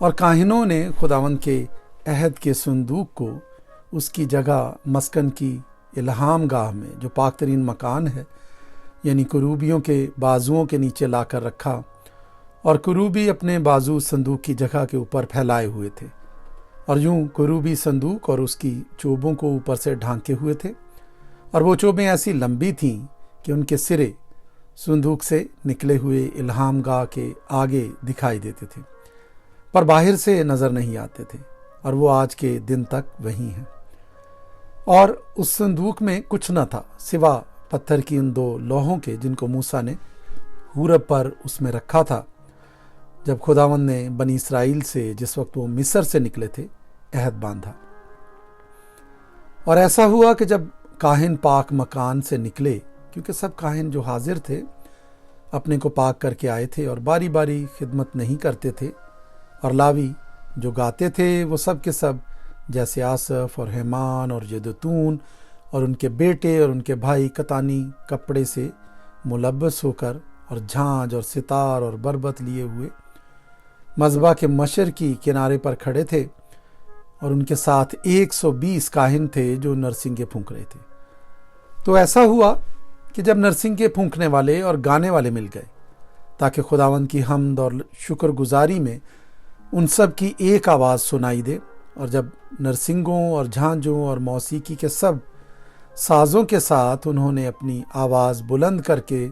اور کاہنوں نے خداوند کے عہد کے صندوق کو اس کی جگہ مسکن کی الہام گاہ میں، جو پاک ترین مکان ہے، یعنی کروبیوں کے بازوؤں کے نیچے لا کر رکھا، اور کروبی اپنے بازو صندوق کی جگہ کے اوپر پھیلائے ہوئے تھے، اور یوں کروبی صندوق اور اس کی چوبوں کو اوپر سے ڈھانکے ہوئے تھے، اور وہ چوبیں ایسی لمبی تھیں کہ ان کے سرے صندوق سے نکلے ہوئے الہام گاہ کے آگے دکھائی دیتے تھے، پر باہر سے نظر نہیں آتے تھے، اور وہ آج کے دن تک وہی ہیں۔ اور اس صندوق میں کچھ نہ تھا سوا پتھر کی ان 2 لوہوں کے، جن کو موسیٰ نے حورب پر اس میں رکھا تھا جب خداوند نے بنی اسرائیل سے، جس وقت وہ مصر سے نکلے تھے، عہد باندھا۔ اور ایسا ہوا کہ جب کاہن پاک مکان سے نکلے، کیونکہ سب کاہن جو حاضر تھے اپنے کو پاک کر کے آئے تھے اور باری باری خدمت نہیں کرتے تھے، اور لاوی جو گاتے تھے وہ سب کے سب، جیسے آصف اور ہیمان اور یدوتون اور ان کے بیٹے اور ان کے بھائی، کتانی کپڑے سے ملبس ہو کر اور جھانج اور ستار اور بربت لیے ہوئے مذبح کے مشرقی کنارے پر کھڑے تھے، اور ان کے ساتھ 120 کاہن تھے جو نرسنگے پھونک رہے تھے۔ تو ایسا ہوا کہ جب نرسنگے پھونکنے والے اور گانے والے مل گئے تاکہ خداوند کی حمد اور شکر گزاری میں ان سب کی ایک آواز سنائی دے، اور جب نرسنگوں اور جھانجوں اور موسیقی کے سب سازوں کے ساتھ انہوں نے اپنی آواز بلند کر کے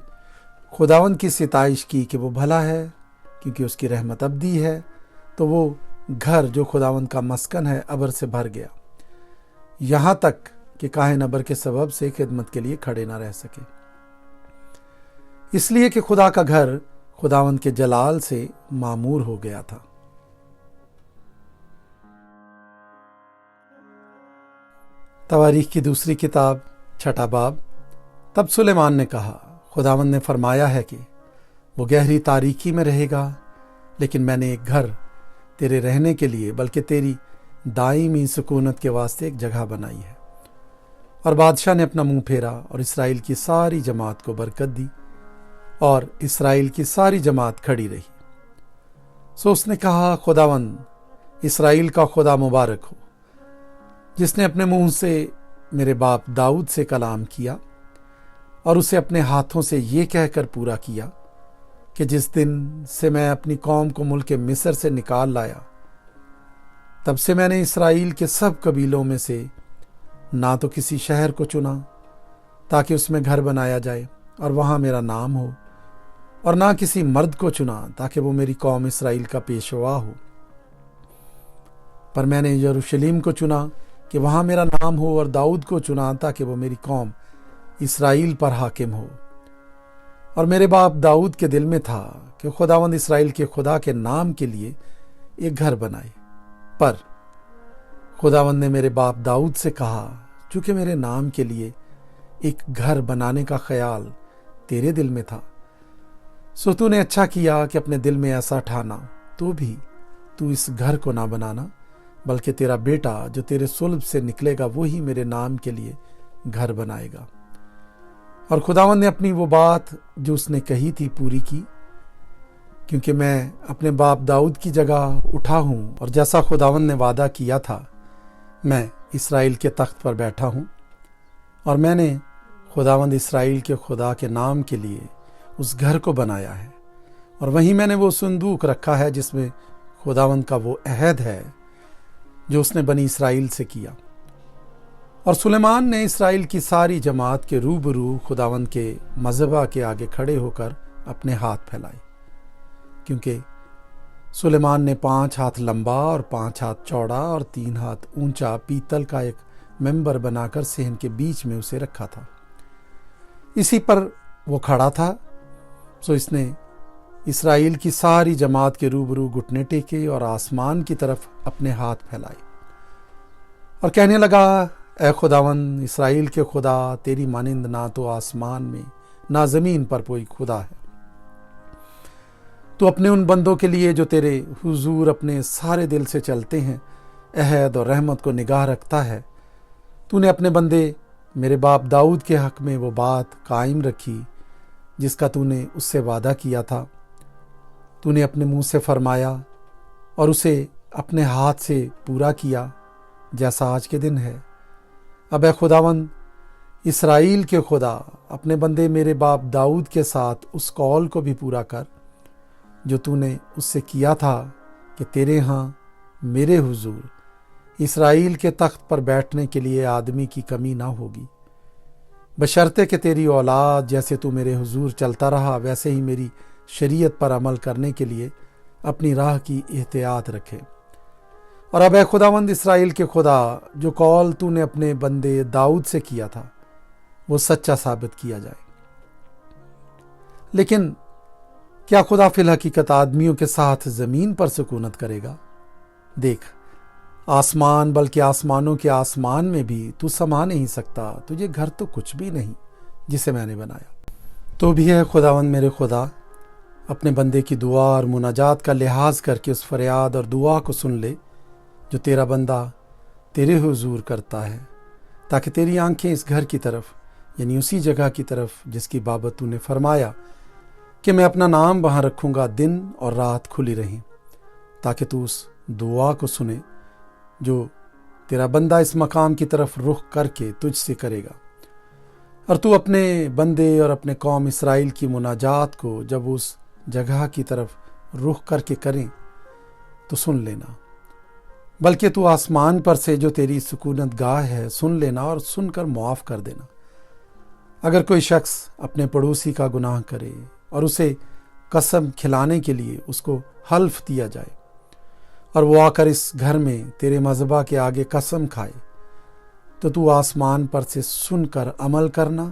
خداوند کی ستائش کی کہ وہ بھلا ہے کیونکہ اس کی رحمت ابدی ہے، تو وہ گھر جو خداوند کا مسکن ہے ابر سے بھر گیا، یہاں تک کہ کاہن ابر کے سبب سے خدمت کے لیے کھڑے نہ رہ سکے، اس لیے کہ خدا کا گھر خداوند کے جلال سے معمور ہو گیا تھا۔ تواریخ کی دوسری کتاب 6 باب۔ تب سلیمان نے کہا، خداوند نے فرمایا ہے کہ وہ گہری تاریکی میں رہے گا، لیکن میں نے ایک گھر تیرے رہنے کے لیے، بلکہ تیری دائمی سکونت کے واسطے ایک جگہ بنائی ہے۔ اور بادشاہ نے اپنا منہ پھیرا اور اسرائیل کی ساری جماعت کو برکت دی، اور اسرائیل کی ساری جماعت کھڑی رہی۔ سو اس نے کہا، خداوند اسرائیل کا خدا مبارک ہو، جس نے اپنے منہ سے میرے باپ داؤد سے کلام کیا، اور اسے اپنے ہاتھوں سے یہ کہہ کر پورا کیا کہ جس دن سے میں اپنی قوم کو ملک مصر سے نکال لایا، تب سے میں نے اسرائیل کے سب قبیلوں میں سے نہ تو کسی شہر کو چنا تاکہ اس میں گھر بنایا جائے اور وہاں میرا نام ہو، اور نہ کسی مرد کو چنا تاکہ وہ میری قوم اسرائیل کا پیشوا ہو، پر میں نے یروشلم کو چنا کہ وہاں میرا نام ہو، اور داؤد کو چنا تاکہ وہ میری قوم اسرائیل پر حاکم ہو۔ اور میرے باپ داؤد کے دل میں تھا کہ خداوند اسرائیل کے خدا کے نام کے لیے ایک گھر بنائے، پر خداوند نے میرے باپ داؤد سے کہا، چونکہ میرے نام کے لیے ایک گھر بنانے کا خیال تیرے دل میں تھا، سو تو نے اچھا کیا کہ اپنے دل میں ایسا ٹھانا، تو بھی تو اس گھر کو نہ بنانا، بلکہ تیرا بیٹا جو تیرے صلب سے نکلے گا وہی میرے نام کے لیے گھر بنائے گا۔ اور خداوند نے اپنی وہ بات جو اس نے کہی تھی پوری کی، کیونکہ میں اپنے باپ داؤد کی جگہ اٹھا ہوں، اور جیسا خداوند نے وعدہ کیا تھا میں اسرائیل کے تخت پر بیٹھا ہوں، اور میں نے خداوند اسرائیل کے خدا کے نام کے لیے اس گھر کو بنایا ہے، اور وہیں میں نے وہ صندوق رکھا ہے جس میں خداوند کا وہ عہد ہے جو اس نے بنی اسرائیل سے کیا۔ اور سلیمان نے اسرائیل کی ساری جماعت کے روبرو خداوند کے مذبح کے آگے کھڑے ہو کر اپنے ہاتھ پھیلائے، کیونکہ سلیمان نے 5 ہاتھ لمبا اور 5 ہاتھ چوڑا اور 3 ہاتھ اونچا پیتل کا ایک ممبر بنا کر صحن کے بیچ میں اسے رکھا تھا، اسی پر وہ کھڑا تھا۔ سو اس نے اسرائیل کی ساری جماعت کے روبرو گھٹنے ٹیکے اور آسمان کی طرف اپنے ہاتھ پھیلائے، اور کہنے لگا، اے خداوند اسرائیل کے خدا، تیری مانند نہ تو آسمان میں نہ زمین پر کوئی خدا ہے۔ تو اپنے ان بندوں کے لیے جو تیرے حضور اپنے سارے دل سے چلتے ہیں عہد اور رحمت کو نگاہ رکھتا ہے، تو نے اپنے بندے میرے باپ داؤد کے حق میں وہ بات قائم رکھی جس کا تو نے اس سے وعدہ کیا تھا۔ تو نے اپنے منہ سے فرمایا، اور اسے اپنے ہاتھ سے پورا کیا جیسا آج کے دن ہے۔ اب اے خداوند اسرائیل کے خدا، اپنے بندے میرے باپ داؤد کے ساتھ اس قول کو بھی پورا کر جو تو نے اس سے کیا تھا کہ تیرے ہاں میرے حضور اسرائیل کے تخت پر بیٹھنے کے لیے آدمی کی کمی نہ ہوگی، بشرطے کہ تیری اولاد جیسے تو میرے حضور چلتا رہا ویسے ہی میری شریعت پر عمل کرنے کے لیے اپنی راہ کی احتیاط رکھے۔ اور اب اے خداوند اسرائیل کے خدا، جو قول تو نے اپنے بندے داؤد سے کیا تھا وہ سچا ثابت کیا جائے۔ لیکن کیا خدا فی الحقیقت آدمیوں کے ساتھ زمین پر سکونت کرے گا؟ دیکھ، آسمان بلکہ آسمانوں کے آسمان میں بھی تو سما نہیں سکتا، تجھے گھر تو کچھ بھی نہیں جسے میں نے بنایا۔ تو بھی ہے خداوند میرے خدا، اپنے بندے کی دعا اور مناجات کا لحاظ کر کے اس فریاد اور دعا کو سن لے جو تیرا بندہ تیرے حضور کرتا ہے، تاکہ تیری آنکھیں اس گھر کی طرف، یعنی اسی جگہ کی طرف جس کی بابت تو نے فرمایا کہ میں اپنا نام وہاں رکھوں گا، دن اور رات کھلی رہیں، تاکہ تو اس دعا کو سنے جو تیرا بندہ اس مقام کی طرف رخ کر کے تجھ سے کرے گا۔ اور تو اپنے بندے اور اپنے قوم اسرائیل کی مناجات کو جب اس جگہ کی طرف رخ کر کے کریں تو سن لینا، بلکہ تو آسمان پر سے جو تیری سکونت گاہ ہے سن لینا اور سن کر معاف کر دینا۔ اگر کوئی شخص اپنے پڑوسی کا گناہ کرے اور اسے قسم کھلانے کے لیے اس کو حلف دیا جائے اور وہ آ کر اس گھر میں تیرے مذبح کے آگے قسم کھائے، تو آسمان پر سے سن کر عمل کرنا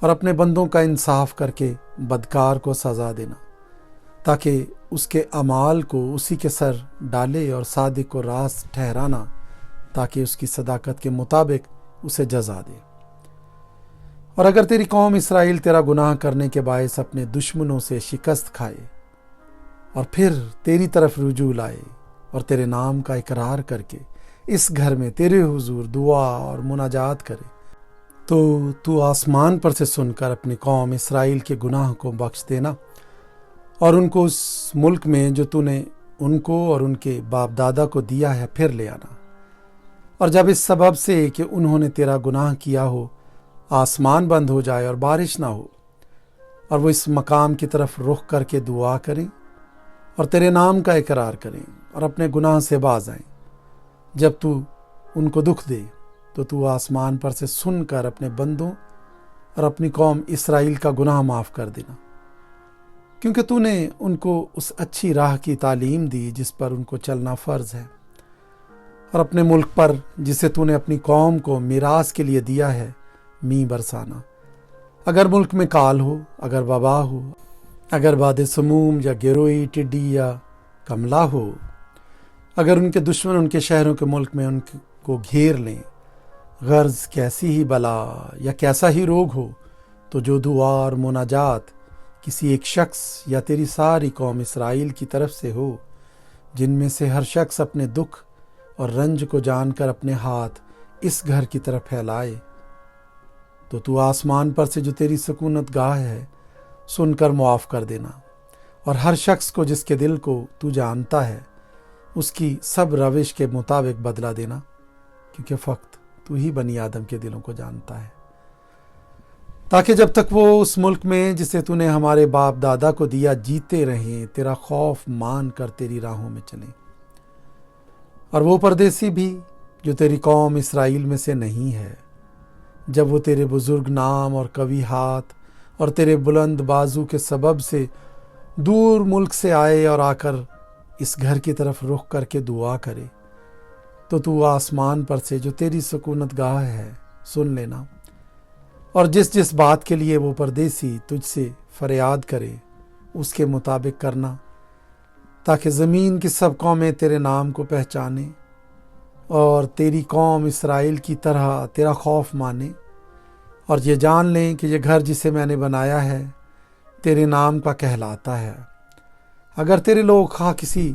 اور اپنے بندوں کا انصاف کر کے بدکار کو سزا دینا، تاکہ اس کے اعمال کو اسی کے سر ڈالے اور صادق کو راست ٹھہرانا، تاکہ اس کی صداقت کے مطابق اسے جزا دے۔ اور اگر تیری قوم اسرائیل تیرا گناہ کرنے کے باعث اپنے دشمنوں سے شکست کھائے اور پھر تیری طرف رجوع لائے اور تیرے نام کا اقرار کر کے اس گھر میں تیرے حضور دعا اور مناجات کرے، تو آسمان پر سے سن کر اپنی قوم اسرائیل کے گناہ کو بخش دینا اور ان کو اس ملک میں جو تو نے ان کو اور ان کے باپ دادا کو دیا ہے پھر لے آنا۔ اور جب اس سبب سے کہ انہوں نے تیرا گناہ کیا ہو آسمان بند ہو جائے اور بارش نہ ہو، اور وہ اس مقام کی طرف رخ کر کے دعا کریں اور تیرے نام کا اقرار کریں اور اپنے گناہ سے باز آئیں، جب تو ان کو دکھ دے تو آسمان پر سے سن کر اپنے بندوں اور اپنی قوم اسرائیل کا گناہ معاف کر دینا، کیونکہ تو نے ان کو اس اچھی راہ کی تعلیم دی جس پر ان کو چلنا فرض ہے، اور اپنے ملک پر جسے تو نے اپنی قوم کو میراث کے لیے دیا ہے می برسانا۔ اگر ملک میں کال ہو، اگر وبا ہو، اگر باد سموم یا گروئی ٹڈی یا کملا ہو، اگر ان کے دشمن ان کے شہروں کے ملک میں ان کو گھیر لیں، غرض کیسی ہی بلا یا کیسا ہی روگ ہو، تو جو دعا اور مناجات کسی ایک شخص یا تیری ساری قوم اسرائیل کی طرف سے ہو، جن میں سے ہر شخص اپنے دکھ اور رنج کو جان کر اپنے ہاتھ اس گھر کی طرف پھیلائے، تو آسمان پر سے جو تیری سکونت گاہ ہے سن کر معاف کر دینا، اور ہر شخص کو جس کے دل کو تو جانتا ہے اس کی سب روش کے مطابق بدلہ دینا، کیونکہ فقط تو ہی بنی آدم کے دلوں کو جانتا ہے، تاکہ جب تک وہ اس ملک میں جسے تو نے ہمارے باپ دادا کو دیا جیتے رہیں، تیرا خوف مان کر تیری راہوں میں چلیں۔ اور وہ پردیسی بھی جو تیری قوم اسرائیل میں سے نہیں ہے، جب وہ تیرے بزرگ نام اور قوی ہاتھ اور تیرے بلند بازو کے سبب سے دور ملک سے آئے اور آ کر اس گھر کی طرف رخ کر کے دعا کرے، تو آسمان پر سے جو تیری سکونت گاہ ہے سن لینا، اور جس جس بات کے لیے وہ پردیسی تجھ سے فریاد کرے اس کے مطابق کرنا، تاکہ زمین کی سب قومیں تیرے نام کو پہچانیں اور تیری قوم اسرائیل کی طرح تیرا خوف مانے، اور یہ جان لیں کہ یہ گھر جسے میں نے بنایا ہے تیرے نام کا کہلاتا ہے۔ اگر تیرے لوگ خواہ کسی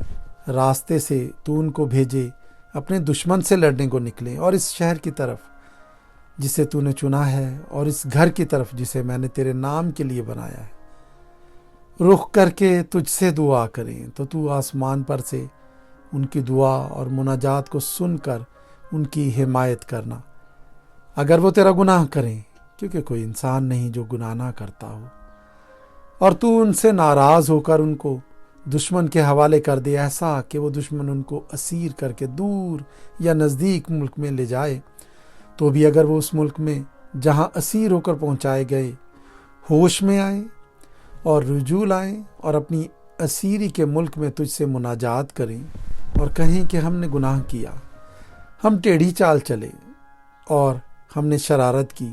راستے سے تو ان کو بھیجے اپنے دشمن سے لڑنے کو نکلیں اور اس شہر کی طرف جسے تو نے چنا ہے اور اس گھر کی طرف جسے میں نے تیرے نام کے لیے بنایا ہے رخ کر کے تجھ سے دعا کریں، تو آسمان پر سے ان کی دعا اور مناجات کو سن کر ان کی حمایت کرنا، اگر وہ تیرا گناہ کریں، کیونکہ کوئی انسان نہیں جو گناہ نہ کرتا ہو، اور تو ان سے ناراض ہو کر ان کو دشمن کے حوالے کر دے، ایسا کہ وہ دشمن ان کو اسیر کر کے دور یا نزدیک ملک میں لے جائے، تو بھی اگر وہ اس ملک میں جہاں اسیر ہو کر پہنچائے گئے ہوش میں آئیں اور رجوع لائیں اور اپنی اسیری کے ملک میں تجھ سے مناجات کریں اور کہیں کہ ہم نے گناہ کیا، ہم ٹیڑھی چال چلے اور ہم نے شرارت کی،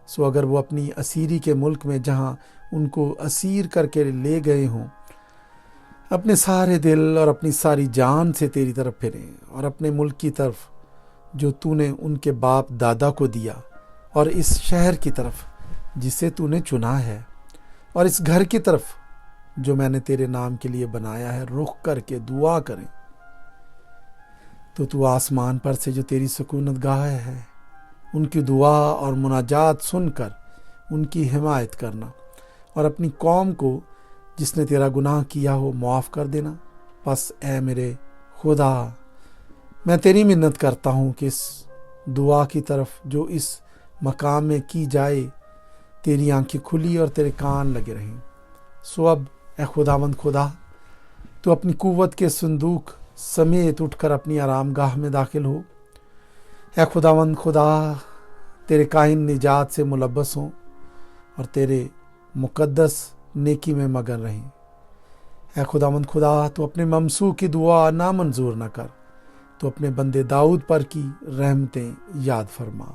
سو اگر وہ اپنی اسیری کے ملک میں جہاں ان کو اسیر کر کے لے گئے ہوں اپنے سارے دل اور اپنی ساری جان سے تیری طرف پھریں اور اپنے ملک کی طرف جو تو نے ان کے باپ دادا کو دیا، اور اس شہر کی طرف جسے تو نے چنا ہے، اور اس گھر کی طرف جو میں نے تیرے نام کے لیے بنایا ہے، رخ کر کے دعا کریں، تو آسمان پر سے جو تیری سکونت گاہ ہے ان کی دعا اور مناجات سن کر ان کی حمایت کرنا، اور اپنی قوم کو جس نے تیرا گناہ کیا ہو معاف کر دینا۔ پس اے میرے خدا، میں تیری منت کرتا ہوں کہ اس دعا کی طرف جو اس مقام میں کی جائے تیری آنکھیں کھلی اور تیرے کان لگے رہیں۔ سو اب اے خداوند خدا، تو اپنی قوت کے صندوق سمیت اٹھ کر اپنی آرام گاہ میں داخل ہو۔ اے خداوند خدا، تیرے کائن نجات سے ملبس ہوں اور تیرے مقدس نیکی میں مگن رہیں۔ اے خداوند خدا، تو اپنے ممسوح کی دعا نامنظور نہ کر، تو اپنے بندے داؤد پر کی رحمتیں یاد فرما۔